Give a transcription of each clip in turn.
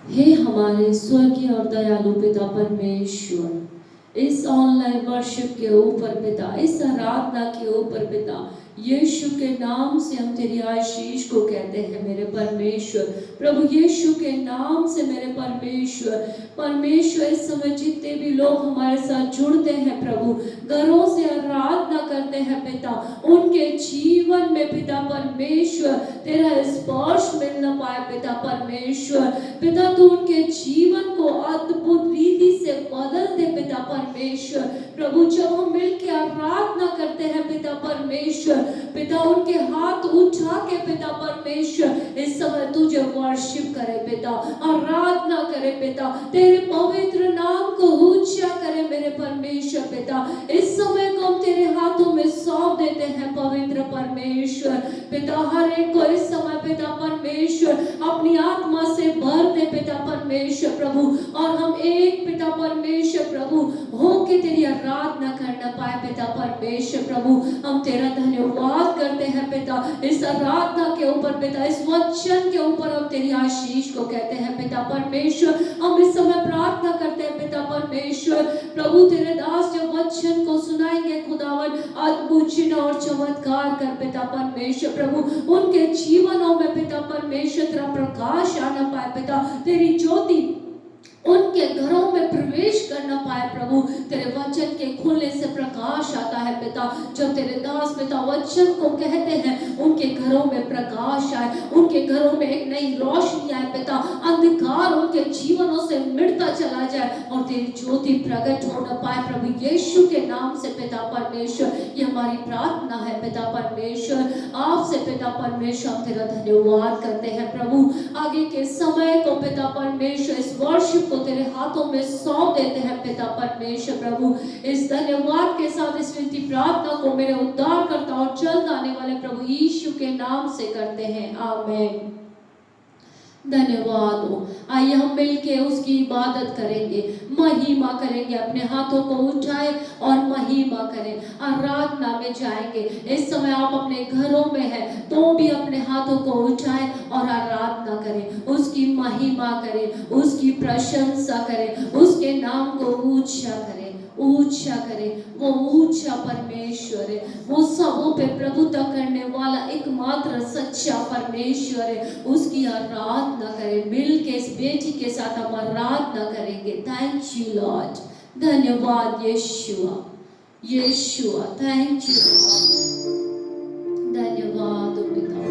हे हमारे स्वर्गीय और दयालु पिता परमेश्वर, इस ऑनलाइन वर्शिप के ऊपर पिता, इस आराधना के ऊपर पिता, यीशु के नाम से हम तेरी आशीष को कहते हैं मेरे परमेश्वर। प्रभु यीशु के नाम से मेरे परमेश्वर इस समय जितने भी लोग हमारे साथ जुड़ते हैं प्रभु, घरों से आराधना करते हैं पिता, उनके जीवन में पिता परमेश्वर तेरा स्पर्श मिलना पाए पिता परमेश्वर। पिता तू उनके जीवन को अद्भुत रीति से बदल दे पिता परमेश्वर। प्रभु जब हम मिलकर आराधना करते हैं पिता परमेश्वर, पिता उनके हाथ उठा के पिता परमेश्वर इस समय तुझे वर्शिप करे पिता, आराधना करे पिता, तेरे पवित्र नाम को ऊंचा करे मेरे परमेश्वर पिता। इस समय को हम तेरे हाथों में सौंप देते हैं पवित्र परमेश्वर पिता। हर एक को इस समय पिता परमेश्वर अपनी आत्मा से भर दे पिता परमेश्वर प्रभु, और हम एक पिता परमेश्वर प्रभु हो के तेरी आराधना करना पाए पिता परमेश्वर प्रभु। हम तेरा धन्यवाद करते हैं पिता इस आराधना के ऊपर पिता, इस वचन के ऊपर हम तेरी आशीष को कहते हैं पिता परमेश्वर। हम इस समय प्रार्थना करते हैं पिता परमेश्वर प्रभु, तेरे दास जब वचन को सुनाएंगे खुदावन, अद्भुत चिन्ह और चमत्कार कर पिता परमेश्वर प्रभु, उनके जीवनों में पिता परमेश्वर तेरा प्रकाश आना पाए पिता, तेरी ज्योति उनके घरों में प्रवेश करना पाए प्रभु। तेरे वचन के खुलने से प्रकाश आता है पिता, जब तेरे दास पिता वचन को कहते हैं उनके घरों में प्रकाश आए, उनके घरों में एक नई रोशनी आए पिता, अंधकार उनके जीवनों से मिटता चला जाए और तेरी ज्योति प्रकट होना पाए प्रभु यीशु के नाम से पिता परमेश्वर। ये हमारी प्रार्थना है पिता परमेश्वर, आपसे पिता परमेश्वर हम तेरा धन्यवाद करते हैं प्रभु। आगे के समय को पिता परमेश्वर इस वर्शिप को तेरे हाथों में सौंप देते हैं पिता परमेश्वर प्रभु। इस धन्यवाद के साथ इस विनती प्रार्थना को मेरे उद्धारकर्ता और जल्द आने वाले प्रभु यीशु के नाम से करते हैं, आमीन। धन्यवाद हो। आइए हम मिलके उसकी इबादत करेंगे, महिमा करेंगे, अपने हाथों को उठाए और महिमा करें, आराधना में जाएंगे। इस समय आप अपने घरों में हैं तो भी अपने हाथों को उठाए और आराधना करें, उसकी महिमा करें, उसकी प्रशंसा करें, उसके नाम को ऊंचा करें, ऊंचा करें। वो ऊंचा परमेश्वर है, वो सबों पे प्रभुता करने वाला एकमात्र सच्चा परमेश्वर है, उसकी आराधना करें। मिल के इस बेटी के साथ हम आराधना करेंगे। थैंक यू लॉर्ड, धन्यवाद यीशुआ, यीशुआ थैंक यू, धन्यवाद पिता,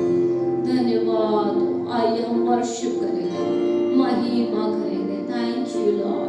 धन्यवाद। आइए हम वर्शिप करेंगे, महिमा करेंगे। Thank you Lord.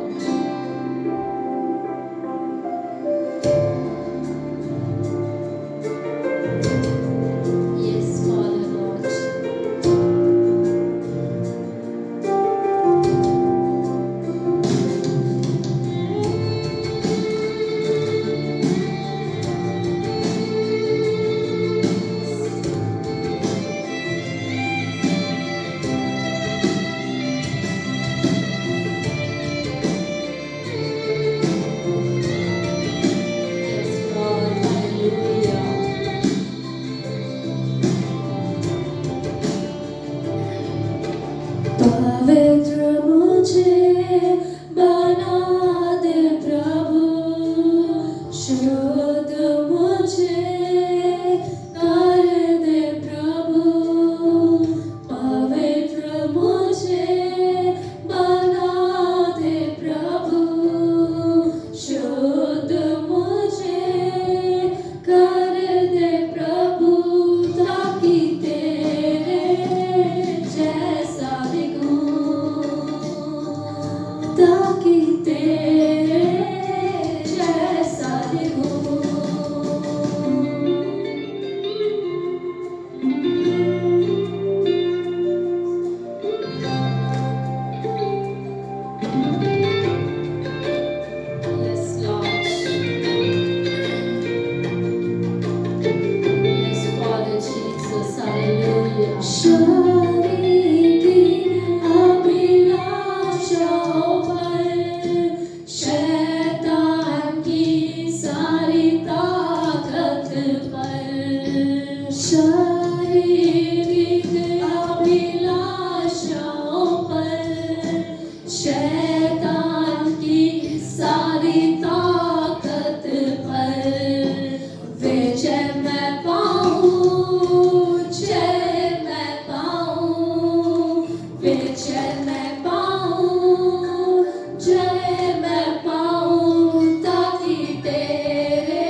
बेचैन मैं पाऊं, जय मैं पाऊं, ताकि तेरे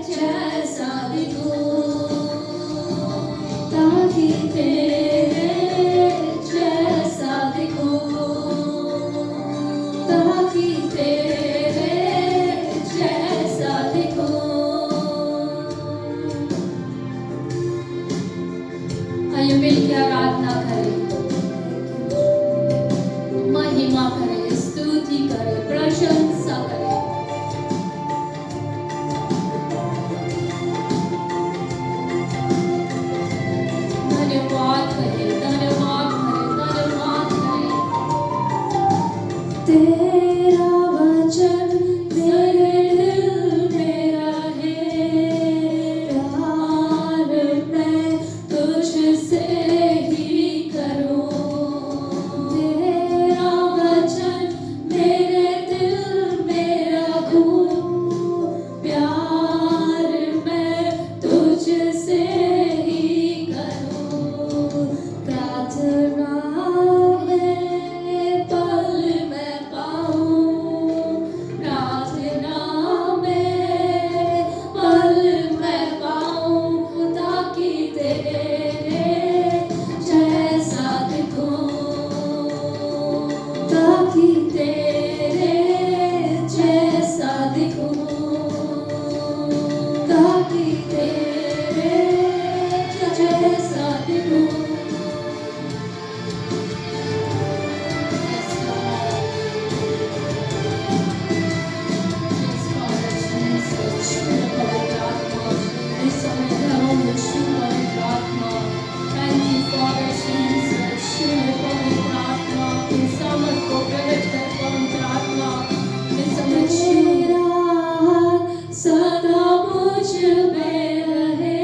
जैसा दिखूं, ताकि तेरे जैसा दिखूं, ताकि तेरे जैसा दिखूं। आइए मिलकर आराधना करें, महिमा करें, स्तुति करें, प्रशंसा करें। धन्यवाद करें, धन्यवाद करें, धन्यवाद करें। तेरा वचन मेरे दिल में रहे, प्यार मैं तुझसे ही करूं। तेरा वचन मेरे दिल में रखूं, प्यार मैं तुझसे ही करूं। प्रार्थना में पल मैं पाऊं, प्रार्थना में पल मैं पाऊं, ताकि तेरे जैसा दिखूं, ताकि तेरे जैसा दिखूं, ताकि तेरे जैसा दिखूं। Yes, Lord. Yes, Father Jesus. छू पवित्र आत्मा, इस समय घरों में छू पवित्र आत्मा। Thank you, Father Jesus. छू पवित्र आत्मा, अपनी सामर्थ को प्रकट कर पवित्र आत्मा। इस समय छू सदा मुझ में रहे,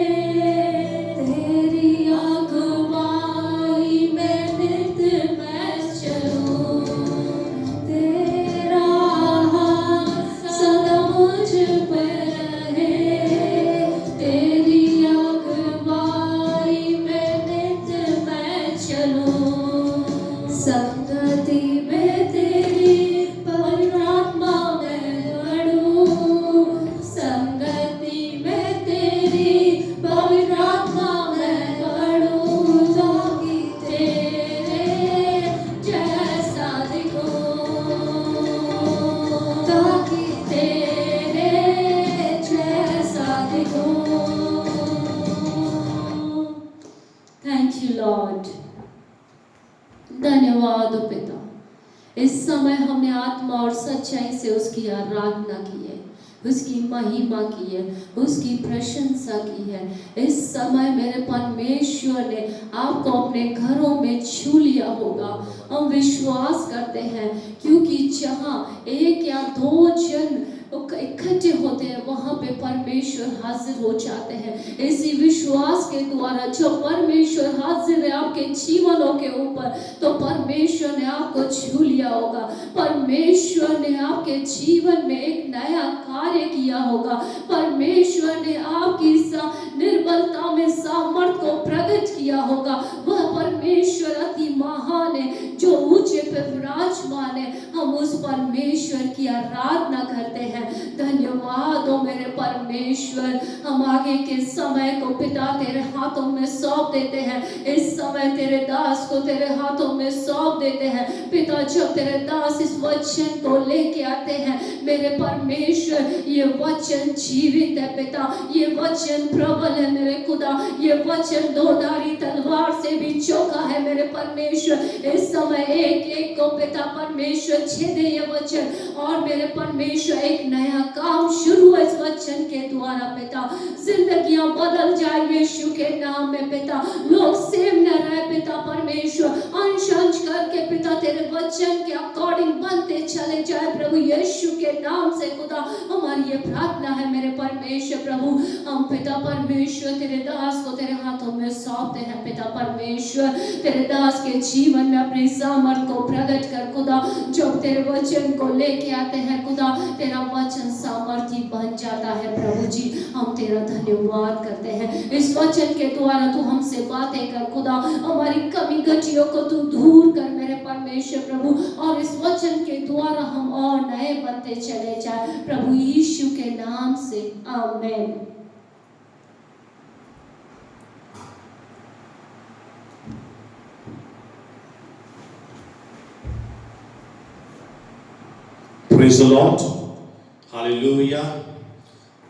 तेरी अगुवाई में नित्य मैं चलूं। तेरा हाथ सदा मुझ पे रहे, तेरी अगुवाई में नित्य मैं चलूं। संगति में तेरी पवित्र आत्मा मैं बढ़ूं, संगति में तेरी पवित्र आत्मा मैं बढ़ूं, ताकि तेरे जैसा दिखूं, ताकि तेरे जैसा दिखूं। Thank you Lord. धन्यवाद ओ पिता, इस समय हमने आत्मा और सच्चाई से उसकी आराधना की है, उसकी महिमा की है, उसकी प्रशंसा की है। इस समय मेरे परमेश्वर ने आपको अपने घरों में छू लिया होगा। हम विश्वास करते हैं, क्योंकि जहाँ एक या दो जन इकट्ठे होते हैं, वहाँ पे परमेश्वर हाजिर हो जाते हैं। इसी विश्वास के द्वारा जब परमेश्वर हाजिर है आपके जीवनों के ऊपर, तो परमेश्वर ने आपको छू लिया होगा। परमेश्वर ने आपके जीवन में एक नया कार्य किया होगा। परमेश्वर ने आपकी निर्बलता में सामर्थ को प्रकट किया होगा। वह परमेश्वर अति महान है, जो ऊंचे पे विराजमान है। हम उस परमेश्वर की आराधना करते हैं। धन्यवाद हो मेरे परमेश्वर। हम आगे के समय को पिता तेरे हाथों में सौंप देते हैं। इस समय तेरे दास को तेरे हाथों में सौंप देते हैं। पिता, जब तेरे दास इस वचन को लेके आते हैं मेरे परमेश्वर, ये वचन जीवित है पिता, ये वचन प्रबल है मेरे खुदा, ये वचन दोधारी तलवार से भी चौका है मेरे परमेश्वर। इस समय एक एक को पिता परमेश्वर छेदे ये वचन, और मेरे परमेश्वर एक नया काम शुरू है इस वचन के द्वारा पिता। जिंदगियां बदल जाए यीशु के नाम में पिता। लोग सेम न रहे पिता परमेश्वर, अंश अंश कर करके पिता तेरे वचन के अकॉर्डिंग बनते चले जाए प्रभु यीशु के नाम से खुदा। हमारी ये प्रार्थना है मेरे परमेश्वर प्रभु। हम पिता परमेश्वर तेरे दास को तेरे हाथों में सौंपते हैं पिता परमेश्वर। तेरे दास के जीवन में अपनी सामर्थ को प्रकट कर खुदा। जब तेरे वचन को लेके आते हैं खुदा, तेरा वचन सामर्थी बन जाता है प्रभु जी। हम तेरा धन्यवाद करते हैं। इस वचन के द्वारा तू हमसे बातें कर खुदा। हमारी कमी गतियों को तू दूर कर मेरे परमेश्वर प्रभु, और इस वचन के द्वारा हम और नए बनते चले जाए प्रभु यीशु के नाम से, आमीन। Praise the Lord, hallelujah.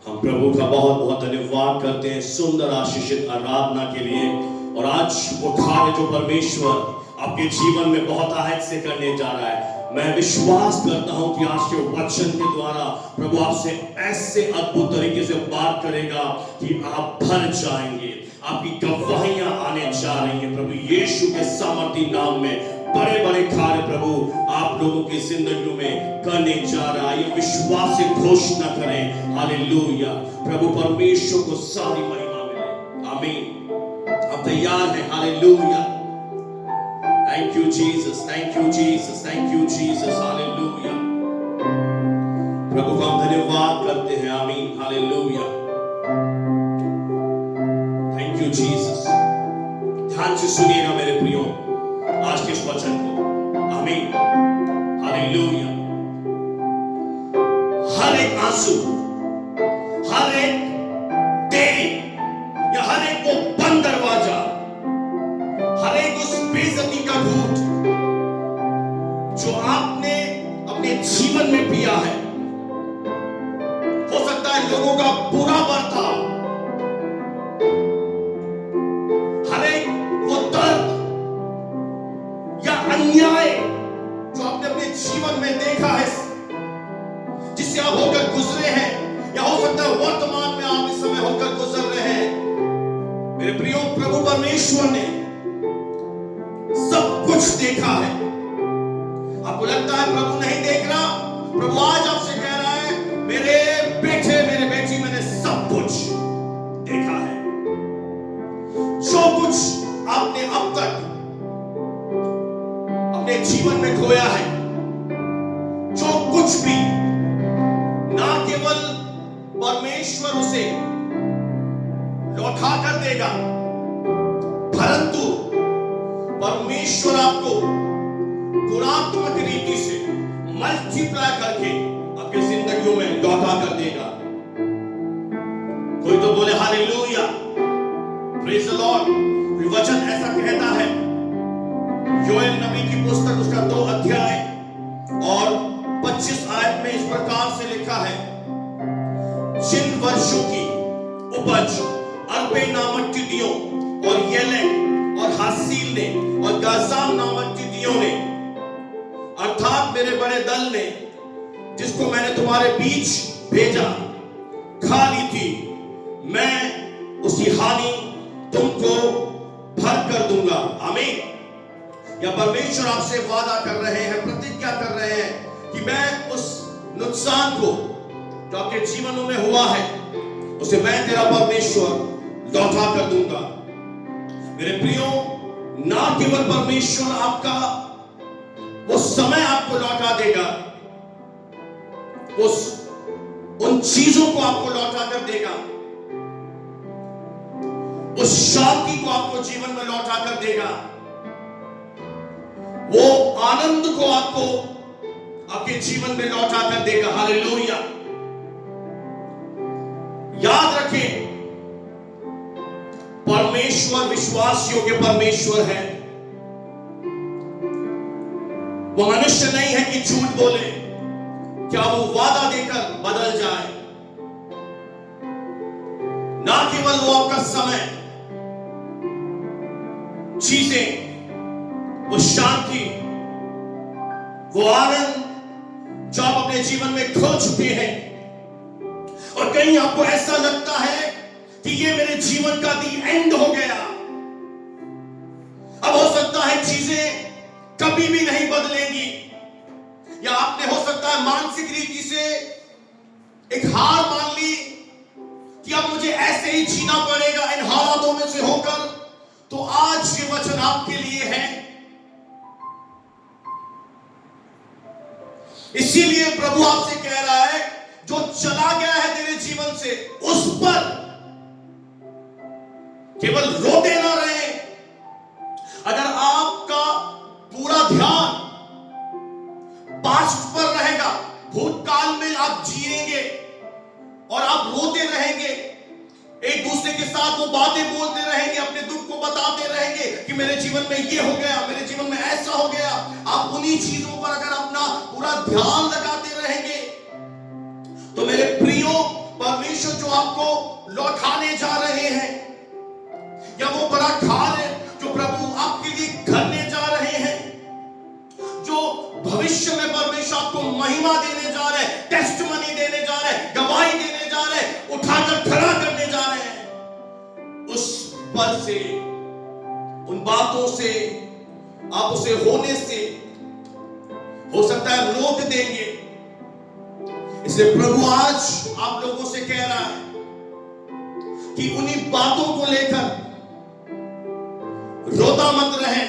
हम प्रभु का बहुत बहुत धन्यवाद करते हैं सुंदर आशीषित आराधना के लिए। और आज वो कार्य जो परमेश्वर आपके जीवन में बहुत आहत से करने जा रहा है, मैं विश्वास करता हूं कि आज के वचन के द्वारा प्रभु आपसे ऐसे अद्भुत तरीके से बात करेगा कि आप भर जाएंगे। आपकी गवाहियां आने जा रही हैं प्रभु यीशु के सामर्थी नाम में। बड़े बड़े कार्य प्रभु आप लोगों की जिंदगियों में करने जा रहा है। ये विश्वास से घोषणा करें, हालेलुया। प्रभु परमेश्वर को सारी महिमा मिले, आमीन। आप तैयार हैं? हालेलुया। Thank you Jesus, thank you Jesus, thank you Jesus, हालेलुया। प्रभु का हम धन्यवाद करते हैं, आमीन, हालेलुया। Thank you Jesus. ध्यान से सुनिएगा मेरे प्रियो आज के इस वचन को, आमीन, हालेलुया। हर एक आंसू, हर एक देरी या हर एक वो बंद दरवाजा, हर एक उस बेइज्जती का घूंट जो आपने अपने जीवन में पिया है, हो सकता है लोगों का बुरा बर्ताव, हर एक वो दर्द या अन्याय जो आपने अपने जीवन में देखा है, जिससे आप होकर गुजरे हैं, या हो सकता है वर्तमान में आप इस समय होकर गुजर रहे हैं, मेरे प्रियो प्रभु परमेश्वर ने सब कुछ देखा है। आपको लगता है प्रभु नहीं देख रहा? प्रभु आज आपसे कह रहा है, मेरे बेटे मेरे बेटी, मैंने सब कुछ देखा है। जो कुछ आपने अब तक अपने जीवन में खोया है, जो कुछ भी, ना केवल परमेश्वर उसे लौटा कर देगा, परंतु परमेश्वर आपको गुणात्मक रीति से मल्टीप्लाई करके आपकी जिंदगियों में लौटा कर देगा। कोई तो बोले हालेलुया, प्रेज द लॉर्ड। वचन ऐसा कहता है, योएल नबी की पुस्तक उसका 2 अध्याय और 25 आयत में इस प्रकार से लिखा है, जिन वर्षों की उपज अरबे नामक टिड्डियों और येलेक और हासील ने और गाजाम नामक टिड्डियों ने, अर्थात मेरे बड़े दल ने, जिसको मैंने तुम्हारे बीच भेजा, खा ली थी, मैं उसकी हानि तुमको भर कर दूंगा, आमीन। या परमेश्वर आपसे वादा कर रहे हैं, प्रतिज्ञा कर रहे हैं कि मैं उस नुकसान को जो आपके जीवनों में हुआ है, उसे मैं तेरा परमेश्वर लौटा कर दूंगा। मेरे प्रियो, ना केवल परमेश्वर आपका वो समय आपको लौटा देगा, उन चीजों को आपको लौटा कर देगा, उस शांति को आपको जीवन में लौटा कर देगा, वो आनंद को आपको आपके जीवन में लौटा कर देगा, हालेलुया। याद रखें, परमेश्वर विश्वास योग्य परमेश्वर है। वो मनुष्य नहीं है कि झूठ बोले। क्या वो वादा देकर बदल जाए? ना केवल वो आपका समय, चीजें, वो शांति, वो आनंद जो आप अपने जीवन में खो चुके हैं, और कहीं आपको ऐसा लगता है कि ये मेरे जीवन का दी एंड हो गया। अब हो सकता है चीजें कभी भी नहीं बदलेंगी। या आपने हो सकता है मानसिक रीति से एक हार मान ली कि अब मुझे ऐसे ही जीना पड़ेगा इन हालातों में से होकर। तो आज ये वचन आपके लिए है। इसीलिए प्रभु आपसे कह रहा है, जो चला गया है तेरे जीवन से, उस पर केवल रोते ना रहे। अगर आपका पूरा ध्यान पास्ट पर रहेगा, भूतकाल में आप जिएंगे और आप रोते रहेंगे, एक दूसरे के साथ वो बातें बोलते रहेंगे, अपने दुख को बताते रहेंगे कि मेरे जीवन में ये हो गया, मेरे जीवन में ऐसा हो गया। आप उन्हीं चीजों पर अगर अपना पूरा ध्यान लगाते रहेंगे, तो मेरे प्रियो, परमेश्वर जो आपको लौटाने जा रहे हैं, या वो बड़ा कार्य जो प्रभु आपके लिए करने जा रहे हैं, जो भविष्य में परमेश्वर आपको महिमा देने जा रहे हैं, टेस्टमनी देने जा रहे हैं, गवाही देने जा रहे हैं, उठाकर खड़ा करने जा रहे हैं, उस पल से, उन बातों से, आप उसे होने से हो सकता है रोक देंगे। इसलिए प्रभु आज आप लोगों से कह रहा है कि उन्हीं बातों को लेकर रोता मत रहे,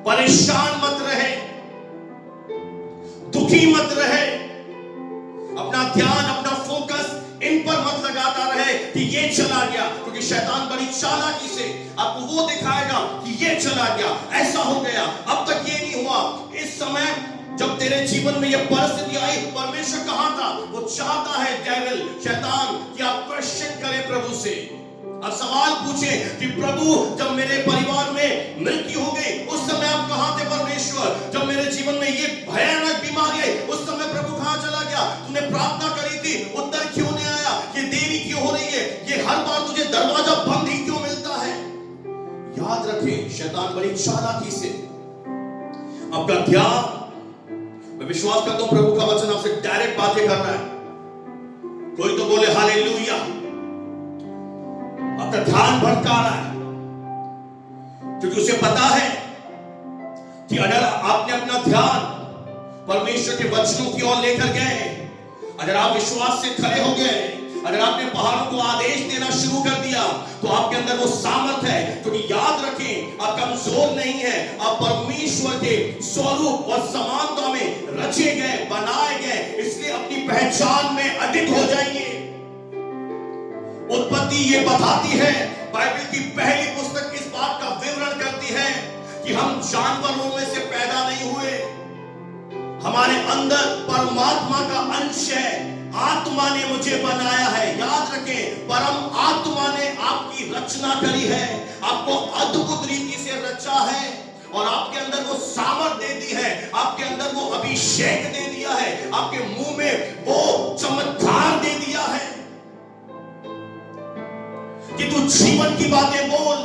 परेशान मत रहे, दुखी मत रहे। अपना ध्यान, अपना फोकस इन पर मत लगाता रहे कि ये चला गया, क्योंकि शैतान बड़ी चालाकी से आपको वो दिखाएगा कि ये चला गया, ऐसा हो गया, अब तक ये नहीं हुआ। इस समय जब तेरे जीवन में ये परिस्थिति आई, परमेश्वर कहां था? वो चाहता है डेविल, शैतान, कि आप क्वेश्चन करें प्रभु से। अब सवाल पूछे कि प्रभु, जब मेरे परिवार में मृत्यु हो गई, उस समय आप कहां थे परमेश्वर? जब मेरे जीवन में ये भयानक बीमारी आई, उस समय प्रभु कहां चला गया? तूने प्रार्थना करी थी, उत्तर क्यों नहीं आया? ये देरी क्यों हो रही है? ये हर बार तुझे दरवाजा बंद ही क्यों मिलता है? याद रखें, शैतान बड़ी चालाकी से आपका ध्यान, मैं विश्वास करता हूं प्रभु का वचन आपसे डायरेक्ट बातें कर रहा है। कोई तो बोले हालेलुया। आपका ध्यान भटका रहा है, क्योंकि उसे पता है कि अगर आपने अपना ध्यान परमेश्वर के वचनों की ओर लेकर गए, अगर आप विश्वास से खड़े हो गए, अगर आपने पहाड़ों को आदेश देना शुरू कर दिया, तो आपके अंदर वो सामर्थ है। क्योंकि याद रखें, आप कमजोर नहीं है, आप परमेश्वर के स्वरूप और समानता में रचे गए, बनाए गए। इसलिए अपनी पहचान में अडिग हो जाइए। उत्पत्ति ये बताती है, बाइबल की पहली पुस्तक इस बात का विवरण करती है कि हम जानवरों में से पैदा नहीं हुए, हमारे अंदर परमात्मा का अंश है, आत्मा ने मुझे बनाया है। याद रखें, परम आत्मा ने आपकी रचना करी है, आपको अद्भुत रीति से रचा है, और आपके अंदर वो सामर्थ दे दी है, आपके अंदर वो अभिषेक दे दिया है, आपके मुंह में वो चमत्कार दे दिया है कि तू जीवन की बातें बोल।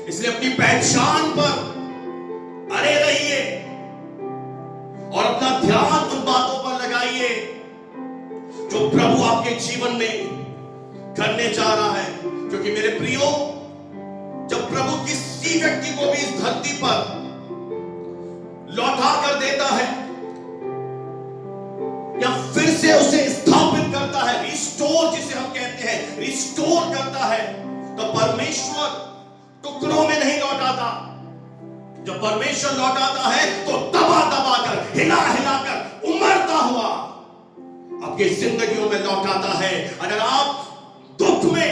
इसलिए अपनी पहचान पर अड़े रहिए और अपना ध्यान उन बातों पर लगाइए जो प्रभु आपके जीवन में करने जा रहा है। क्योंकि मेरे प्रियो, जब प्रभु किसी व्यक्ति को भी इस धरती पर लौटा कर देता है या फिर से उसे स्थापित करता है, रिस्टोर जिसे हम कहते हैं, रिस्टोर करता है, तो परमेश्वर टुकड़ों में नहीं लौटाता। जब परमेश्वर लौटाता है तो दबा दबा कर, हिला हिला कर, उमड़ता हुआ आपके जिंदगियों में लौटाता है। अगर आप दुख में,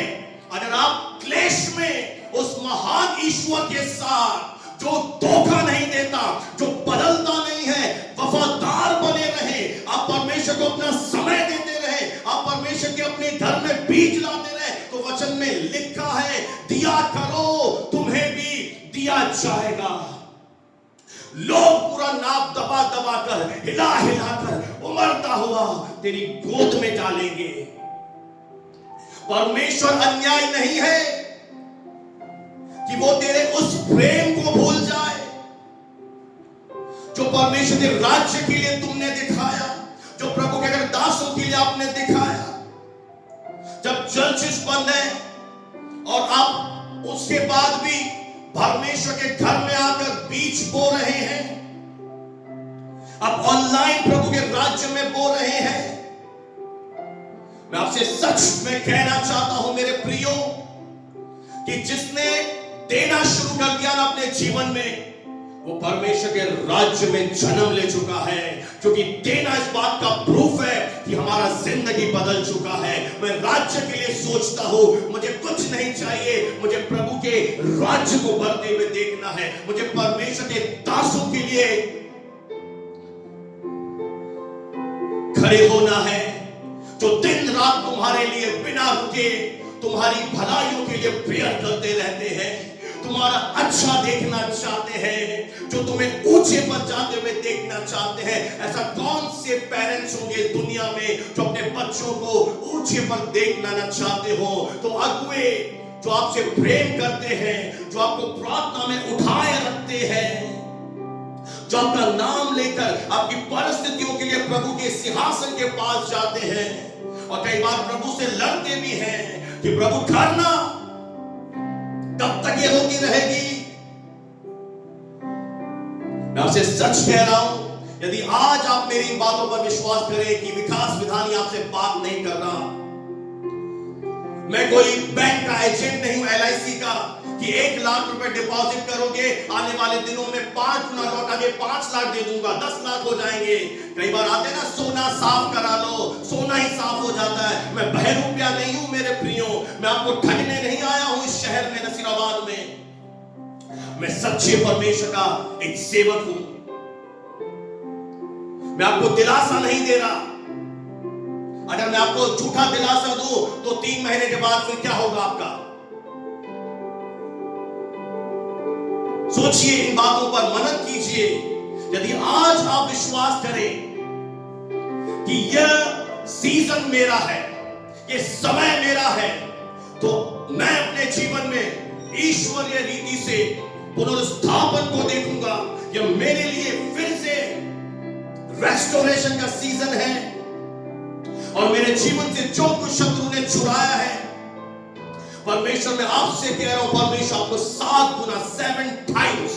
अगर आप क्लेश में उस महान ईश्वर के साथ जो धोखा नहीं देता, जो बदलता नहीं है, वफादार बने रहे, आप परमेश्वर को अपना समय देते रहे, आप परमेश्वर के अपने घर में बीज लाते रहे, तो वचन में लिखा है, दिया करो तुम्हें भी दिया जाएगा। लोग पूरा नाप दबा दबा कर, हिला हिला कर, उमड़ता हुआ तेरी गोद में डालेंगे। परमेश्वर अन्याय नहीं है कि वो तेरे उस प्रेम को भूल जाए जो परमेश्वर के राज्य के लिए तुमने दिखाया, जो प्रभु के अगर दासों के लिए आपने दिखाया। जब चर्चेस बंद है और आप उसके बाद भी परमेश्वर के घर आप ऑनलाइन प्रभु के राज्य में बो रहे हैं, मैं आपसे सच में कहना चाहता हूं मेरे प्रियो, कि जिसने देना शुरू कर दिया ना अपने जीवन में, वो परमेश्वर के राज्य में जन्म ले चुका है। क्योंकि देना इस बात का प्रूफ है कि हमारा जिंदगी बदल चुका है। मैं राज्य के लिए सोचता हूं, मुझे कुछ नहीं चाहिए, मुझे प्रभु के राज्य को बढ़ते हुए देखना है। मुझे परमेश्वर के दासों के लिए खड़े होना है, जो दिन रात तुम्हारे लिए बिना रुके तुम्हारी भलाइयों के लिए प्रेयर करते रहते हैं, तुम्हारा अच्छा देखना चाहते हैं, जो तुम्हें ऊंचे पर जाते हुए देखना चाहते हैं। ऐसा कौन से पेरेंट्स होंगे दुनिया में जो अपने बच्चों को ऊंचे पर देखना ना चाहते हो? तो अगुए जो आपसे प्रेम करते हैं, जो आपको प्रार्थना में उठाए रखते हैं, जो आपका नाम लेकर आपकी परिस्थितियों के लिए प्रभु के सिंहासन के पास जाते हैं और कई बार प्रभु से लड़ते भी हैं कि प्रभु करना, कब तक ये होती रहेगी? मैं आपसे सच कह रहा हूं, यदि आज आप मेरी इन बातों पर विश्वास करें कि विकास विधानी आपसे बात नहीं कर रहा, मैं कोई बैंक का एजेंट नहीं हूं, LIC का, कि 1 लाख रुपए डिपॉजिट करोगे, आने वाले दिनों में 5 गुना लौटा के 5 लाख दे दूंगा, 10 लाख हो जाएंगे। कई बार आते ना, सोना साफ करा लो, सोना ही साफ हो जाता है। मैं बहरूपिया नहीं हूं मेरे प्रियो, मैं आपको ठगने नहीं आया हूं इस शहर में, नसीराबाद में। मैं सच्चे परमेश्वर का एक सेवक हूं। मैं आपको दिलासा नहीं दे रहा। अगर मैं आपको झूठा दिलासा दूं तो 3 महीने के बाद फिर क्या होगा आपका? सोचिए, इन बातों पर मनन कीजिए। यदि आज आप विश्वास करें कि यह सीजन मेरा है, यह समय मेरा है, तो मैं अपने जीवन में ईश्वरीय रीति से पुनरुत्थापन को देखूंगा। यह मेरे लिए फिर से रेस्टोरेशन का सीजन है और मेरे जीवन से जो कुछ शत्रु ने चुराया है, परमेश्वर मैं आपसे कह रहा हूं, परमेश्वर आपको 7 गुना 7 टाइम्स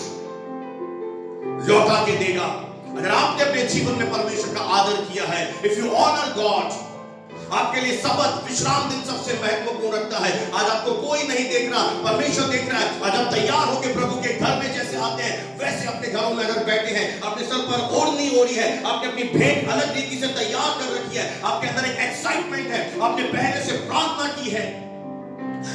लौटा के देगा। अगर आपने अपने जीवन में परमेश्वर का आदर किया है, इफ यू ऑनर गॉड, आपके लिए सबत विश्राम दिन सबसे महत्वपूर्ण रखता है। आज आपको कोई नहीं देख रहा, परमेश्वर देख रहा है। आज आप तैयार होकर प्रभु के घर में जैसे आते हैं, वैसे अपने घरों में अगर बैठे हैं, अपने सर पर ओढ़नी ओढ़ी है, आपने अपनी भेंट अलग रीति से तैयार कर रखी है, आपके अंदर एक एक्साइटमेंट है, आपने पहले से प्रार्थना की है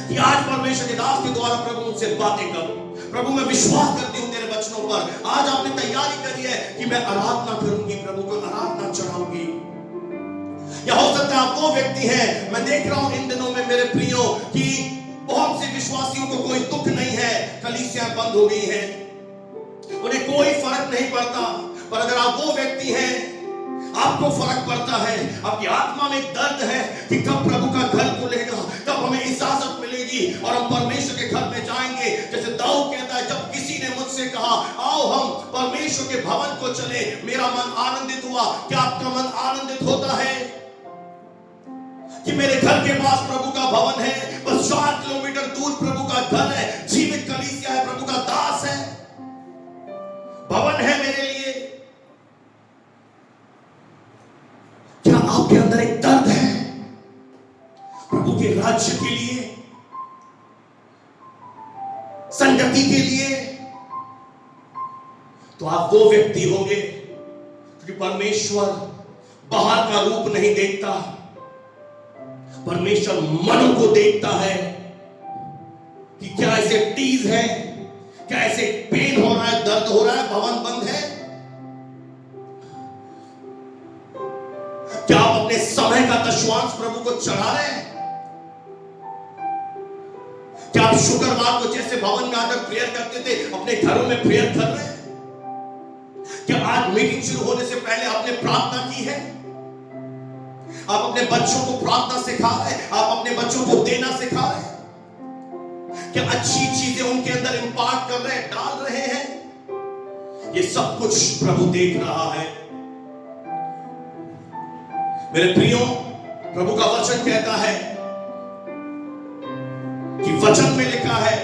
कि आज परमेश्वर के दास के द्वारा प्रभु उनसे बातें करूं। प्रभु मैं विश्वास करती हूं तेरे वचनों पर। आज आपने तैयारी करी है कि मैं आराधना करूंगी, प्रभु को आराधना चढ़ाऊंगी। या हो सकता है आप वो व्यक्ति हैं, मैं देख रहा हूं इन दिनों में मेरे प्रियो कि बहुत से विश्वासियों को कोई दुख नहीं है, कलीसियां बंद हो गई हैं, उन्हें कोई फर्क नहीं पड़ता। पर अगर आप वो व्यक्ति हैं, आपको फर्क पड़ता है, आपकी आत्मा में एक दर्द है कि कब प्रभु का घर खुलेगा, कब हमें इजाजत मिलेगी और हम परमेश्वर के घर में जाएंगे। जैसे दाऊद कहता है, जब किसी ने मुझसे कहा आओ हम परमेश्वर के भवन को चले, मेरा मन आनंदित हुआ। क्या आपका मन आनंदित होता है कि मेरे घर के पास प्रभु का भवन है, बस 4 किलोमीटर दूर प्रभु का घर है, जीवित कलीसिया है, प्रभु का दास है, भवन है मेरे लिए? क्या आपके अंदर एक दर्द है प्रभु के राज्य के लिए, संगति के लिए? तो आप वो व्यक्ति होंगे, क्योंकि परमेश्वर बाहर का रूप नहीं देखता, परमेश्वर मन को देखता है कि क्या ऐसे टीज है, क्या ऐसे पेन हो रहा है, दर्द हो रहा है, भवन बंद है। क्या आप अपने समय का दशवांश प्रभु को चढ़ा रहे हैं? क्या आप शुक्रवार को जैसे भवन में आकर प्रेयर करते थे, अपने घरों में प्रेयर कर रहे हैं? क्या आज मीटिंग शुरू होने से पहले आपने प्रार्थना की है? आप अपने बच्चों को प्रार्थना सिखा रहे हैं, आप अपने बच्चों को देना सिखा रहे हैं? क्या अच्छी चीजें उनके अंदर इंपार्ट कर रहे हैं, डाल रहे हैं? ये सब कुछ प्रभु देख रहा है। मेरे प्रियो, प्रभु का वचन कहता है कि वचन में लिखा है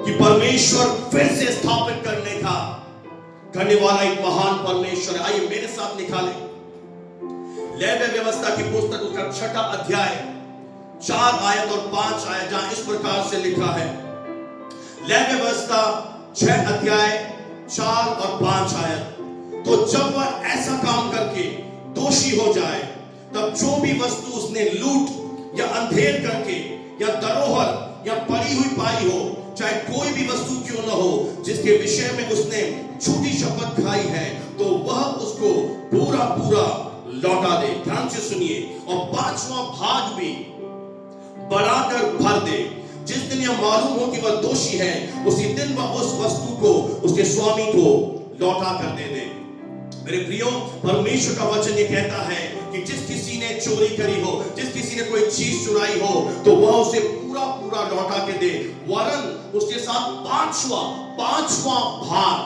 कि परमेश्वर फिर से स्थापित करने का करने वाला एक महान परमेश्वर है। आइए मेरे साथ निकालें लेवी व्यवस्था की पुस्तक उसका 6ठा अध्याय 4 आयत और 5 आयत, जहां इस प्रकार से लिखा है। लेवी व्यवस्था 6 अध्याय 4 और 5 आयत। तो जब वह ऐसा काम करके दोषी हो जाए, तब जो भी वस्तु उसने लूट या अंधेर करके या धरोहर या पड़ी हुई पाई हो, चाहे कोई भी वस्तु क्यों न हो, जिसके विषय में उसने झूठी शपथ खाई है, तो वह उसको पूरा पूरा लौटा दे। ध्यान से सुनिए। और 5वां भाग भी बढ़ाकर भर दे। जिस दिन यह मालूम हो कि वह दोषी है, उसी दिन वह उस वस्तु को उसके स्वामी को लौटा कर दे दे। मेरे प्रियो, परमेश्वर का वचन ये कहता है कि जिस किसी ने चोरी करी हो, जिस किसी ने कोई चीज चुराई हो, तो वह उसे पूरा पूरा लौटा के दे, वरन उसके साथ पांचवा भाग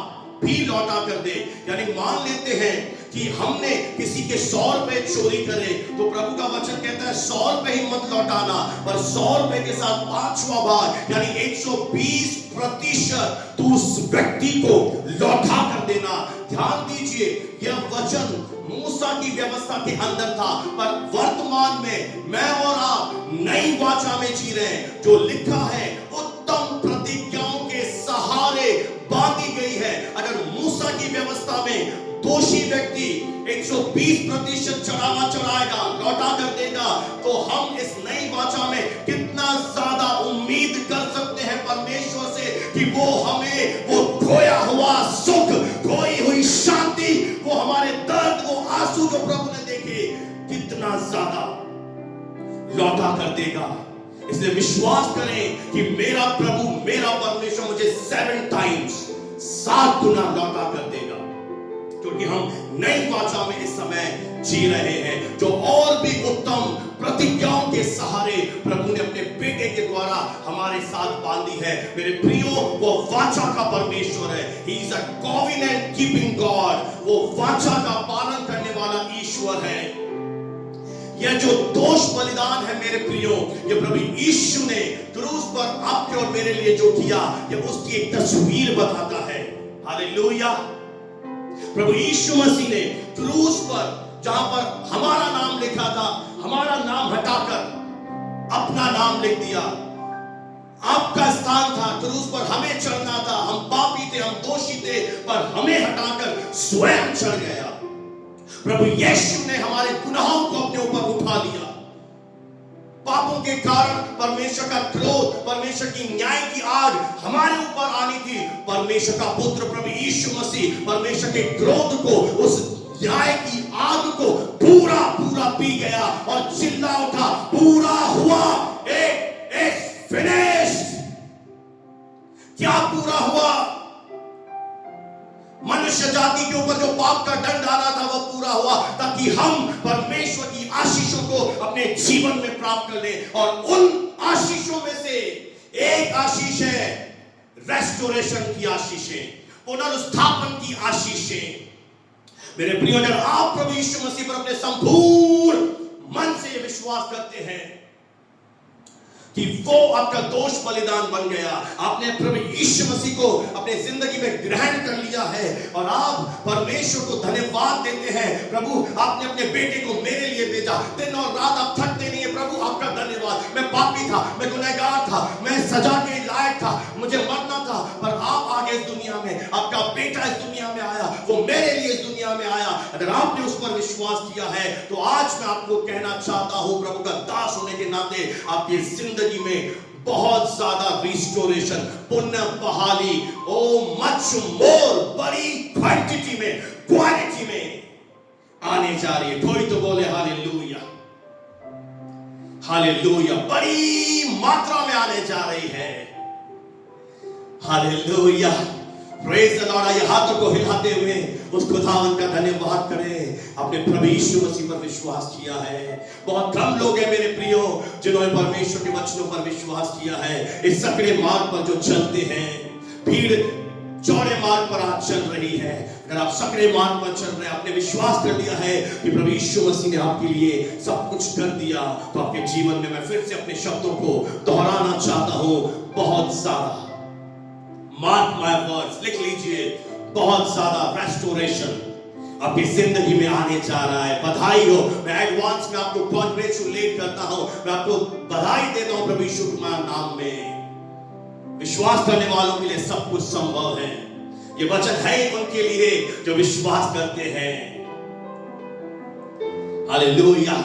भी लौटा कर दे। यानी मान लेते हैं कि हमने किसी के 100 रुपए चोरी करे, तो प्रभु का वचन कहता है 100 रुपए ही मत लौटाना, पर 100 रुपए के साथ 5वां भाग यानी 120% तू उस व्यक्ति को लौटा कर देना। ध्यान दीजिए, यह वचन मूसा की व्यवस्था के अंदर था, पर वर्तमान में मैं और आप नई वाचा में जी रहे हैं। जो लिखा है उत्तम प्रतिज्ञाओं के सहारे बांधी गई है। अगर मूसा की व्यवस्था में दोषी व्यक्ति 120% चढ़ावा चढ़ाएगा, लौटा कर देगा, तो हम इस नई वाचा में कितना ज्यादा उम्मीद कर सकते हैं परमेश्वर से कि वो हमें वो खोया हुआ सुख, खोई हुई शांति, वो हमारे दर्द, वो आंसू जो प्रभु ने देखे, कितना ज्यादा लौटा कर देगा। इसलिए विश्वास करें कि मेरा प्रभु, मेरा परमेश्वर मुझे 7 टाइम्स 7 गुना लौटा कर देगा, क्योंकि हम नई वाचा में इस समय जी रहे हैं, जो और भी उत्तम प्रतिज्ञाओं के सहारे प्रभु ने अपने बेटे के द्वारा हमारे साथ बांधी है। मेरे प्रियो, वो वाचा का परमेश्वर है। He is a covenant keeping God। वो वाचा का पालन करने वाला ईश्वर है। यह जो दोष बलिदान है मेरे प्रियो, ये प्रभु यीशु ने क्रूस पर आपके और मेरे लिए जो किया, ये उसकी एक तस्वीर बताता है। हालेलुया। प्रभु यीशु मसीह ने क्रूस पर, जहां पर हमारा नाम लिखा था, हमारा नाम हटाकर अपना नाम लिख दिया। आपका स्थान था क्रूस पर, हमें चढ़ना था। हम पापी थे, हम दोषी थे, पर हमें हटाकर स्वयं चढ़ गया। प्रभु यीशु ने हमारे गुनाहों को अपने ऊपर उठा लिया। पापों के कारण परमेश्वर का क्रोध, परमेश्वर की न्याय की आग हमारे ऊपर आनी थी। परमेश्वर का पुत्र प्रभु यीशु मसीह परमेश्वर के क्रोध को, उस न्याय की आग को पूरा पूरा पी गया और चिल्ला उठा, पूरा हुआ। It's finished. क्या पूरा हुआ? मनुष्य जाति के ऊपर जो पाप का दंड आना था वो पूरा हुआ, ताकि हम परमेश्वर की आशीषों को अपने जीवन में प्राप्त कर लें। और उन आशीषों में से एक आशीष है रेस्टोरेशन की आशीषें, पुनरुत्थापन की आशीषें। मेरे प्रियो, अगर आप प्रभु यीशु मसीह पर अपने संपूर्ण मन से विश्वास करते हैं कि वो आपका दोष बलिदान बन गया, आपने प्रभु यीशु मसीह को अपने जिंदगी में ग्रहण कर लिया है और आप परमेश्वर को धन्यवाद देते हैं, प्रभु आपने अपने बेटे को मेरे लिए भेजा। दिन और रात आप थकते नहीं है, प्रभु आपका धन्यवाद। मैं पापी था, मैं गुनहगार था, मैं सजा के लायक था, मुझे मरना था, पर आप आगे इस दुनिया में, आपका बेटा इस दुनिया में आया, वो मेरे लिए इस दुनिया में आया। अगर आपने उस पर विश्वास किया है, तो आज मैं आपको कहना चाहता हूं, प्रभु का दास होने के नाते आपकी जिंदगी में बहुत ज्यादा रिस्टोरेशन, पुण्य बहाली, ओ मच मोर, बड़ी क्वांटिटी में, क्वालिटी में आने जा रही है। कोई तो बोले हालेलुया, हालेलुया। बड़ी मात्रा में आने जा रही है। Hallelujah, praise the Lord. आइए हाथों को हिलाते हुए उस खुदावंद का धन्यवाद करें। आपने प्रभु यीशु मसीह पर विश्वास किया है। बहुत कम लोग हैं मेरे प्रियो जिन्होंने परमेश्वर के वचनों पर विश्वास किया है। इस सकरे मार्ग पर जो चलते हैं, भीड़ चौड़े मार्ग पर आज चल रही है। अगर आप सकरे मार्ग पर चल रहे हैं, आपने विश्वास कर लिया है कि प्रभु यीशु मसीह ने आपके लिए सब कुछ कर दिया, तो आपके जीवन में, मैं फिर से अपने शब्दों को दोहराना चाहता हूं, बहुत ज्यादा, मार्क माय वर्ड्स, लिख लीजिए, बहुत ज्यादा रेस्टोरेशन आपकी जिंदगी में आने जा रहा है। बधाई हो। मैं एडवांस में आपको कॉन्ग्रेचुलेट करता हूं, मैं आपको बधाई देता हूं प्रभु यीशु के नाम में। विश्वास करने वालों के लिए सब कुछ संभव है। ये वचन है उनके लिए जो विश्वास करते हैं। हालेलुया।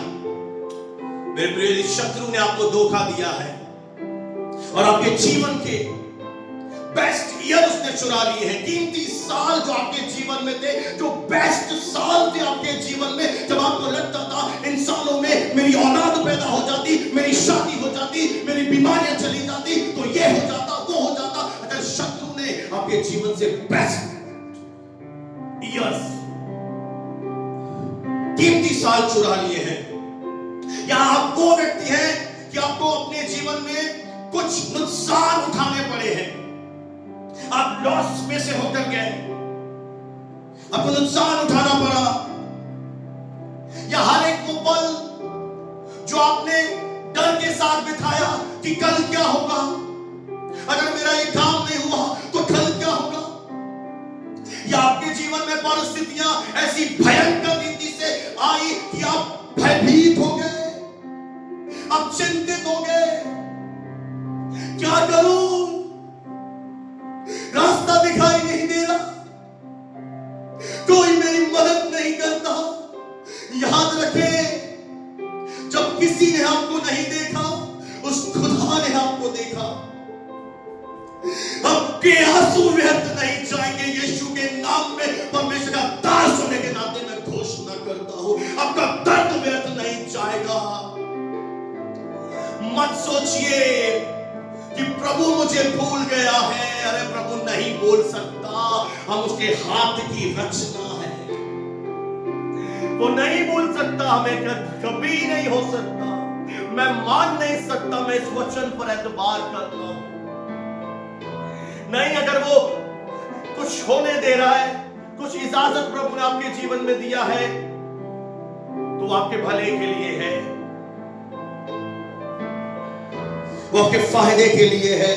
मेरे प्रिय, शत्रु ने आपको धोखा दिया है और आपके जीवन के बेस्ट ईयर उसने चुरा लिए हैं। कीमती साल जो आपके जीवन में थे, जो बेस्ट साल थे आपके जीवन में, जब आपको लगता था इन सालों में मेरी औलाद पैदा हो जाती, मेरी शादी हो जाती, मेरी बीमारियां चली जाती, तो ये हो जाता, वो हो जाता। अगर शत्रु ने आपके जीवन से बेस्ट ईयर्स, कीमती साल चुरा लिए हैं, या आप वो व्यक्ति हैं कि आपको अपने जीवन में कुछ नुकसान उठाने पड़े हैं, आप लॉस में से होकर गए, आपको नुकसान उठाना पड़ा, या हर एक वो पल जो आपने डर के साथ बिताया कि कल क्या होगा, अगर मेरा ये काम नहीं हुआ तो कल क्या होगा, या आपके जीवन में परिस्थितियां ऐसी भयंकर रीति से आई कि आप भयभीत हो गए, आप चिंतित हो गए, क्या करूं, रास्ता दिखाई नहीं दे रहा, कोई मेरी मदद नहीं करता। याद रखें, जब किसी ने आपको नहीं देखा, उस खुदा ने आपको देखा। आपके आंसू व्यर्थ नहीं जाएंगे। यीशु के नाम में परमेश्वर का दास होने के नाते मैं घोषणा करता हूं, आपका दर्द व्यर्थ नहीं जाएगा। मत सोचिए कि प्रभु मुझे भूल गया है। अरे प्रभु नहीं बोल सकता, हम उसके हाथ की रचना है, वो नहीं बोल सकता, हमें कभी नहीं हो सकता। मैं मान नहीं सकता, मैं इस वचन पर एतबार करता हूं। नहीं, अगर वो कुछ होने दे रहा है, कुछ इजाजत प्रभु ने आपके जीवन में दिया है, तो आपके भले के लिए है, वो आपके फायदे के लिए है।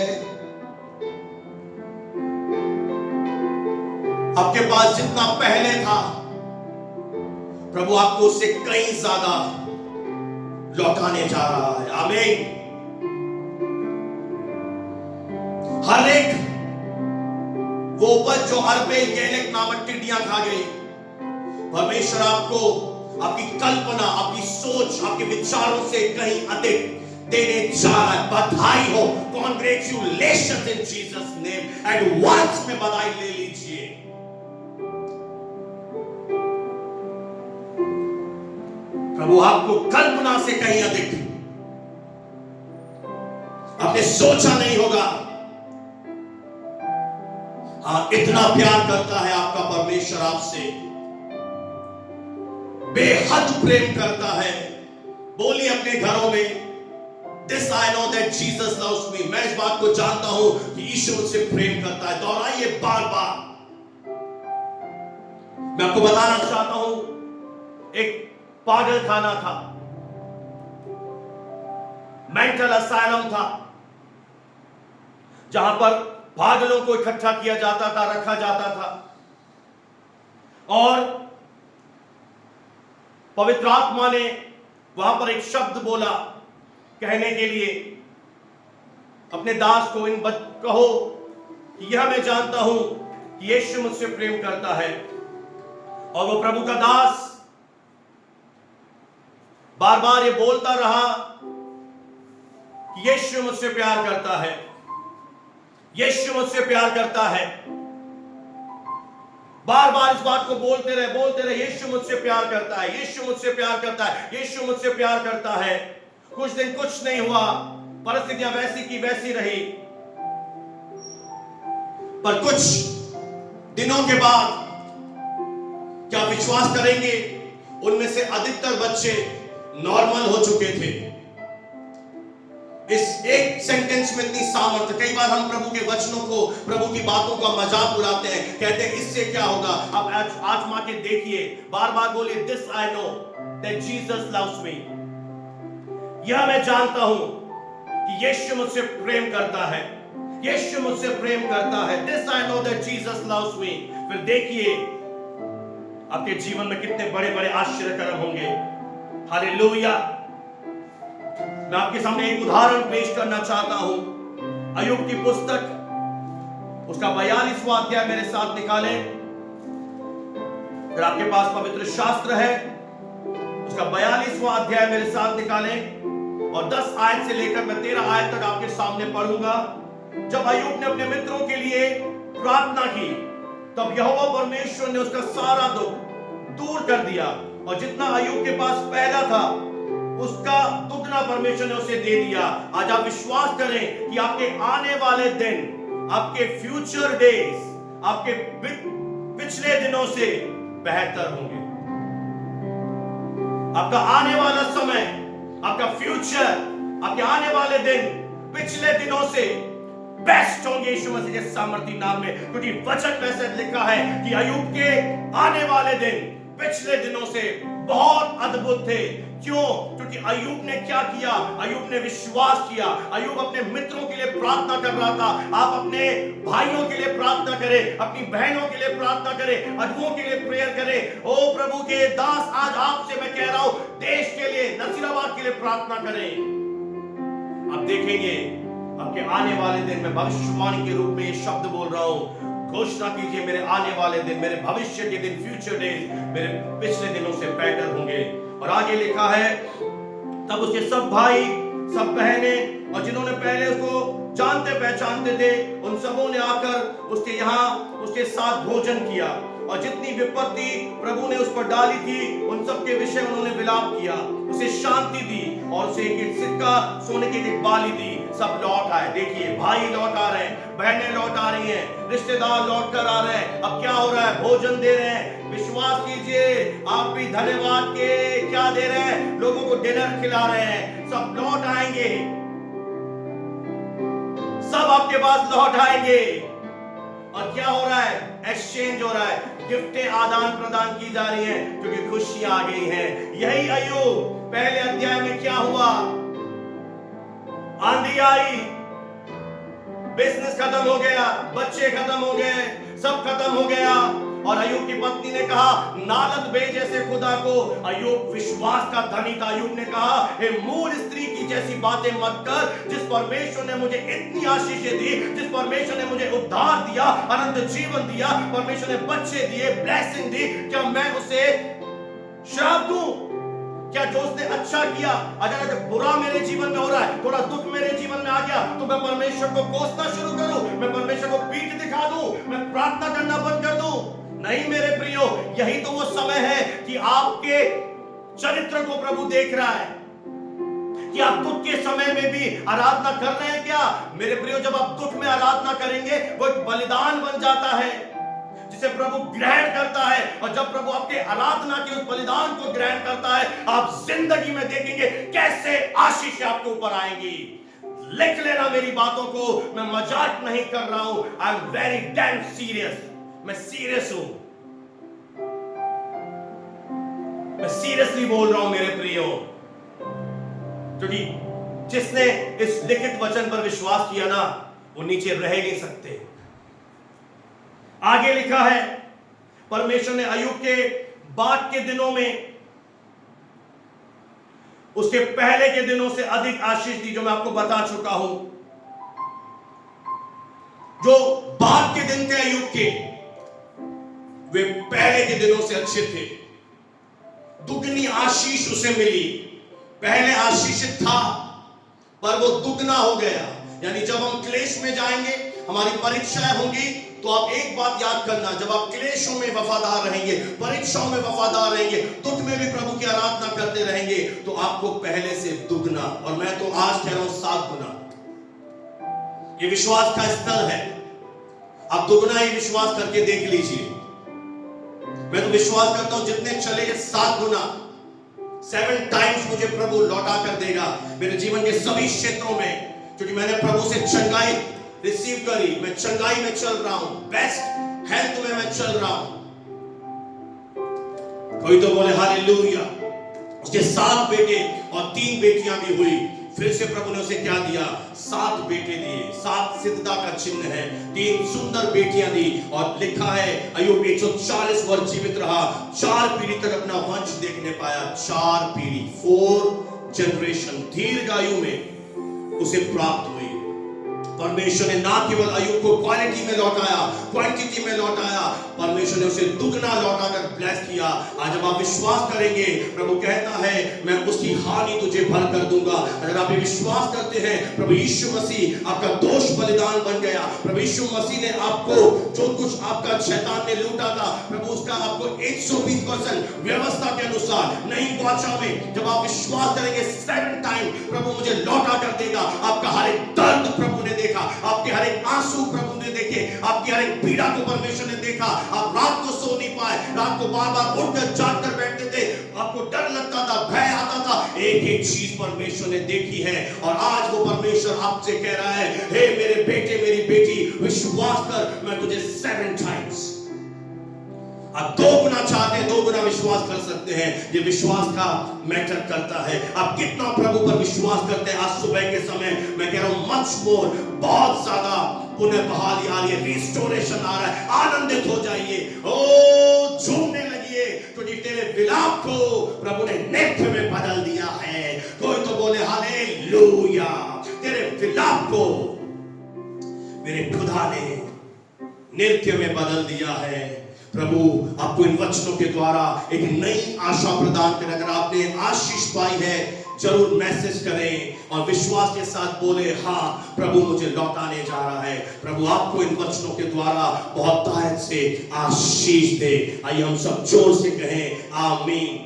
आपके पास जितना पहले था, प्रभु आपको उससे कहीं ज्यादा लौटाने जा रहा है। आमीन। हर एक वो उपज जो अरबे गेलेक नामक टिड्डियां खा गई, परमेश्वर आपको आपकी कल्पना, आपकी सोच, आपके विचारों से कहीं अधिक देने जा रहा है। बधाई हो। कॉन्ग्रेचुलेशन इन जीसस नेम। एडवांस में बधाई ले लीजिए। प्रभु आपको कल्पना से कहीं अधिक, आपने सोचा नहीं होगा। हाँ, इतना प्यार करता है आपका परमेश्वर, आपसे बेहद प्रेम करता है। बोलिए अपने घरों में, This I know that Jesus loves me. मैं इस बात को जानता हूं कि यीशु मुझसे प्रेम करता है। दोहराइए बार बार। मैं आपको बताना चाहता हूं, एक पागल खाना था, मेंटल असाइलम था, जहां पर पागलों को इकट्ठा किया जाता था, रखा जाता था, और पवित्र आत्मा ने वहां पर एक शब्द बोला कहने के लिए, अपने दास को कहो कि यह मैं जानता हूं कि यीशु मुझसे प्रेम करता है। और वो प्रभु का दास बार बार ये बोलता रहा कि यीशु मुझसे प्यार करता है, यीशु मुझसे प्यार करता है। बार बार इस बात को बोलते रहे, यीशु मुझसे प्यार करता है, यीशु मुझसे प्यार करता है, यीशु मुझसे प्यार करता है। कुछ दिन कुछ नहीं हुआ, परिस्थितियां वैसी की वैसी रही, पर कुछ दिनों के बाद क्या विश्वास करेंगे, उनमें से अधिकतर बच्चे नॉर्मल हो चुके थे। इस एक सेंटेंस में इतनी सामर्थ्य। कई बार हम प्रभु के वचनों को, प्रभु की बातों का मजाक उड़ाते हैं, कहते हैं इससे क्या होगा। अब आजमा के देखिए, बार बार बोलिए, this I know that Jesus loves me. यह मैं जानता हूं कि यीशु मुझसे प्रेम करता है, यीशु मुझसे प्रेम करता है। This I know that Jesus loves me. फिर देखिए आपके जीवन में कितने बड़े बड़े आश्चर्य कर्म होंगे। हालेलुया। मैं आपके सामने एक उदाहरण पेश करना चाहता हूं। अय्यूब की पुस्तक उसका 42वां अध्याय मेरे साथ निकालें। अगर आपके पास पवित्र शास्त्र है उसका 42वां अध्याय मेरे साथ निकालें और 10 आयत से लेकर मैं 13 आयत तक आपके सामने पढ़ूंगा। जब अय्यूब ने अपने मित्रों के लिए प्रार्थना की तब यहोवा परमेश्वर ने उसका सारा दुख दूर कर दिया और जितना अय्यूब के पास पहला था उसका दुगना परमेश्वर ने उसे दे दिया। आज आप विश्वास करें कि आपके आने वाले दिन, आपके फ्यूचर डेज, आपके पिछले दिनों से बेहतर होंगे। आपका आने वाला समय, आपका फ्यूचर, आपके आने वाले दिन पिछले दिनों से बेस्ट होंगे यीशु मसीह के सामर्थी नाम में। क्योंकि वचन में ऐसे लिखा है कि अय्यूब के आने वाले दिन पिछले दिनों से बहुत अद्भुत थे। क्यों? क्योंकि अय्यूब ने क्या किया? अय्यूब ने विश्वास किया। अय्यूब अपने मित्रों के लिए प्रार्थना कर रहा था। आप अपने भाइयों के लिए प्रार्थना करें, अपनी बहनों के लिए प्रार्थना करें, अगुओं के लिए प्रेयर करें। ओ प्रभु के दास, आज आपसे मैं कह रहा हूं, देश के लिए, नसीराबाद के लिए प्रार्थना करें। आप देखेंगे आपके आने वाले दिन में भविष्यवाणी के रूप में ये शब्द बोल रहा हूं। घोषणा कीजिए, मेरे आने वाले दिन, मेरे भविष्य के दिन, फ्यूचर डेज मेरे पिछले दिनों से बेटर होंगे। और आगे लिखा है, तब उसके सब भाई, सब बहनें और जिन्होंने पहले उसको जानते पहचानते थे उन सबों ने आकर उसके यहाँ उसके साथ भोजन किया और जितनी विपत्ति प्रभु ने उस पर डाली थी उन सब के विषय उन्होंने विलाप किया। उसे शांति दी और उसे एक सिक्का सोने की एक बाली दी। सब लौट आए। देखिए, भाई लौट आ रहे हैं, बहनें लौट आ रही हैं, रिश्तेदार लौट कर आ रहे हैं। अब क्या हो रहा है? भोजन दे रहे हैं। विश्वास कीजिए, आप भी धन्यवाद के क्या दे रहे हैं? लोगों को डिनर खिला रहे हैं। सब लौट आएंगे, सब आपके पास लौट आएंगे। और क्या हो रहा है? एक्सचेंज हो रहा है, गिफ्टें आदान प्रदान की जा रही हैं क्योंकि खुशियां आ गई हैं। यही अय्यूब पहले अध्याय में क्या हुआ? आंधी आई, बिजनेस खत्म हो गया, बच्चे खत्म हो गए, सब खत्म हो गया। और अय्यूब की पत्नी ने कहा, नालत भेज ऐसे खुदा को। अय्यूब विश्वास का धनी था। अय्यूब ने कहा, हे मूल स्त्री की जैसी बातें मत कर। जिस परमेश्वर ने मुझे इतनी आशीषें दी, जिस परमेश्वर ने मुझे उद्धार दिया, अनंत जीवन दिया, परमेश्वर ने बच्चे दिए, ब्लेसिंग दी, क्या मैं उसे श्राप दूं? क्या जो उसने अच्छा किया, अगर बुरा मेरे जीवन में हो रहा है, थोड़ा दुख मेरे जीवन में आ गया, तो मैं परमेश्वर को कोसना शुरू करूं, मैं परमेश्वर को पीठ दिखा दूं, मैं प्रार्थना करना बंद कर दूं? नहीं मेरे प्रियो, यही तो वो समय है कि आपके चरित्र को प्रभु देख रहा है कि आप दुख के समय में भी आराधना कर रहे हैं क्या? मेरे प्रियो, जब आप दुख में आराधना करेंगे वो एक बलिदान बन जाता है जिसे प्रभु ग्रहण करता है। और जब प्रभु आपके आराधना के उस बलिदान को ग्रहण करता है, आप जिंदगी में देखेंगे कैसे आशीष आपके ऊपर आएंगी। लिख लेना मेरी बातों को, मैं मजाक नहीं कर रहा हूं। I am very dam serious. मैं सीरियस हूं, मैं सीरियसली बोल रहा हूं मेरे प्रियो, क्योंकि जिसने इस लिखित वचन पर विश्वास किया ना, वो नीचे रह नहीं सकते। आगे लिखा है, परमेश्वर ने अय्यूब के बाद के दिनों में उसके पहले के दिनों से अधिक आशीष दी, जो मैं आपको बता चुका हूं। जो बाद के दिन थे अय्यूब के, वे पहले के दिनों से अच्छे थे। दुगनी आशीष उसे मिली। पहले आशीषित था पर वो दुगना हो गया। यानी जब हम क्लेश में जाएंगे, हमारी परीक्षाएं होंगी, तो आप एक बात याद करना, जब आप क्लेशों में वफादार रहेंगे, परीक्षाओं में वफादार रहेंगे, दुख में भी प्रभु की आराधना करते रहेंगे, तो आपको पहले से दुगना, और मैं तो आज कह रहा हूं 7 गुना। ये विश्वास का स्तर है। आप दुगना ही विश्वास करके देख लीजिए। मैं तो विश्वास करता हूं जितने चले 7 गुना, 7 टाइम्स मुझे प्रभु लौटा कर देगा मेरे जीवन के सभी क्षेत्रों में, क्योंकि मैंने प्रभु से चंगाई रिसीव करी। मैं चंगाई में चल रहा हूं, बेस्ट हेल्थ में मैं चल रहा हूं। कोई तो बोले हालेलुया। उसके 7 बेटे और 3 बेटियां भी हुई। फिर से प्रभु ने उसे क्या दिया? 7 बेटे दिए। 7 सिद्धता का चिन्ह है। 3 सुंदर बेटियां दी और लिखा है अय्यूब 140 वर्ष जीवित रहा, 4 पीढ़ी तक अपना वंश देखने पाया। 4 पीढ़ी, 4 जनरेशन दीर्घ आयु में उसे प्राप्त हुई। परमेश्वर ने ना केवल अय्यूब को क्वालिटी में लौटाया, क्वांटिटी में लौटाया, परमेश्वर ने उसे दुगना लौटाकर ब्लेस किया। आज जब आप विश्वास करेंगे, प्रभु कहता है मैं उसकी हानि तुझे भर कर दूंगा। अगर आप विश्वास करते हैं, प्रभु यीशु मसीह आपका दोष बलिदान बन गया। प्रभु यीशु मसीह ने आपको जो कुछ आपका शैतान ने लूटा था, प्रभु उसका आपको 120% व्यवस्था के अनुसार नई वाचा में जब आप विश्वास करेंगे 7 टाइम प्रभु मुझे लौटा कर देगा। आपका हर एक दर्द प्रभु ने देखा, आपके हर एक आंसू प्रभु ने देखे, आपकी हर एक पीड़ा को परमेश्वर ने देखा। आप रात को सो नहीं पाए, रात को बार बार उठकर जाग कर बैठते थे, आपको डर लगता था, भय आता था। एक एक चीज परमेश्वर ने देखी है और आज वो परमेश्वर आपसे कह रहा है, हे मेरे बेटे मेरी बेटी, विश्वास कर, मैं तुझे 7 टाइम्स। आप 2 गुना चाहते हैं, 2 गुना विश्वास कर सकते हैं। ये विश्वास का मैटर करता है, आप कितना प्रभु पर विश्वास करते हैं। आज सुबह के समय मैं कह रहा हूं मच मोर, बहुत ज्यादा पुनः बहाली आ रही है, रिस्टोरेशन आ रहा है। आनंदित हो जाइए, ओ झूमने लगिए, क्योंकि तेरे विलाप को प्रभु ने नृत्य में बदल दिया है। कोई तो बोले हालेलुया। तेरे विलाप को मेरे खुदा ने नृत्य में बदल दिया है। प्रभु आपको इन वचनों के द्वारा एक नई आशा प्रदान करें। अगर आपने आशीष पाई है, जरूर मैसेज करें और विश्वास के साथ बोले, हाँ प्रभु मुझे लौटाने जा रहा है। प्रभु आपको इन वचनों के द्वारा बहुत ताकत से आशीष दे। आइए हम सब जोर से कहें आमीन।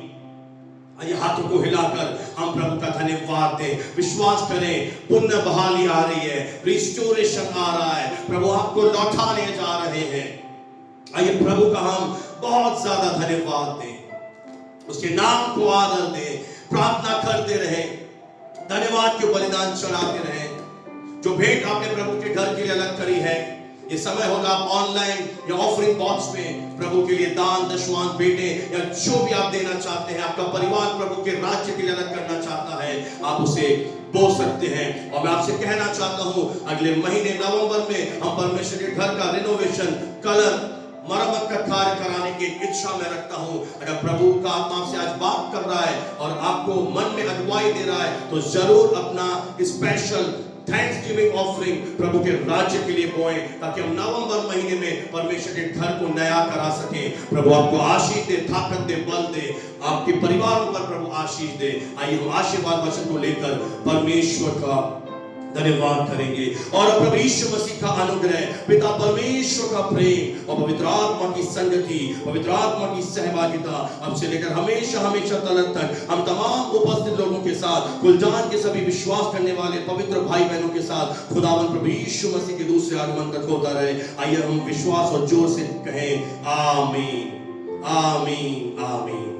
आइए हाथों को हिलाकर हम प्रभु का धन्यवाद दें। विश्वास करें, पुण्य बहाली आ रही है, रिस्टोरेशन आ रहा है, प्रभु आपको लौटाने जा रहे हैं। आइए प्रभु का हम बहुत ज्यादा धन्यवाद दें, उसके नाम को आदर दें, प्रार्थना करते रहे, धन्यवाद के बलिदान चढ़ाते रहे। जो भेंट आपने प्रभु के घर के लिए अलग करी है, ये समय होगा आप ऑनलाइन या ऑफरिंग बॉक्स में प्रभु के लिए दान, दशवांश, बेटे या जो भी आप देना चाहते हैं, आपका परिवार प्रभु के राज्य के लिए अलग करना चाहता है, आप उसे बोल सकते हैं। और मैं आपसे कहना चाहता हूं, अगले महीने नवंबर में हम परमेश्वर के घर का रिनोवेशन, कलर, मरम्मत का कार्य कराने की इच्छा में रखता हूं। अगर प्रभु का आत्मा आपसे आज बात कर रहा है और आपको मन में अगुवाई दे रहा है, तो जरूर अपना स्पेशल थैंक्स गिविंग ऑफरिंग प्रभु के राज्य के लिए बोएं, ताकि हम नवंबर महीने में परमेश्वर के घर को नया करा सकें। प्रभु आपको आशीष दे, ताकत दे, बल दे, आपके परिवारों पर प्रभु आशीष दे। आइए हम आशीर्वाद वचन को लेकर परमेश्वर का धन्यवाद करेंगे। और प्रभु यीशु मसीह का अनुग्रह, पिता परमेश्वर का प्रेम और पवित्र आत्मा की संगति, पवित्र आत्मा की सहभागिता अब से लेकर हमेशा हमेशा तक हम तमाम उपस्थित लोगों के साथ, कुलजान के सभी विश्वास करने वाले पवित्र भाई बहनों के साथ खुदावन प्रभु यीशु मसीह के दूसरे आगमन तक होता रहे। आइए हम विश्वास और जोर से कहें आमीन, आमीन, आमीन।